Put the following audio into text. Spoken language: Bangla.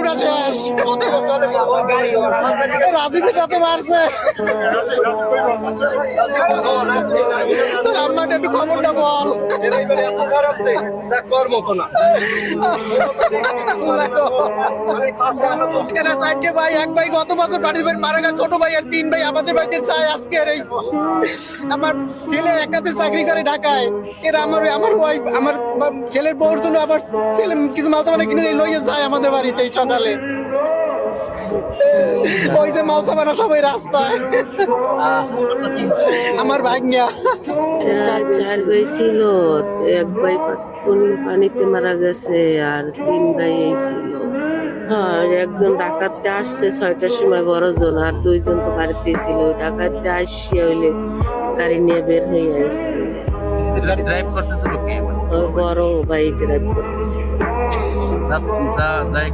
পুরা শেষ। রাজীবের সাথে মারছে। তোর আম্মাকে একটু খবরটা বল। ভাই এক ভাই গত বছর বাড়ির ভাই মারা গেছে, ছোট ভাই আর 3 ভাই আমাদের বাড়িতে চায় আজকের এই আমার ছেলে একাদের চাকরি করে ঢাকায়। এরা আমার ওয়াইফ আমার ছেলের বউর জন্য আবার ছেলে কিছু মাল সামানা কিনে লইয়ে যায় আমাদের বাড়িতে সকালে। ওই যে মাল সামানা সবাই রাস্তায়। আমার ভাগ্যা এরা 4 ভাই ছিল, এক ভাই পানিতে মারা গেছে আর 3 ভাই এই ছিল। হ্যাঁ, একজন ডাকাতে আসছে 6টার সময় বড়জন, আর 2 জন তো বাড়িতে ছিল। ডাকাতে আসছে হইলে গাড়ি নিয়ে বের হয়ে আসছে। ড্রাইভ করতেছিল কে? ওই বড় ভাই ড্রাইভ করতেছে।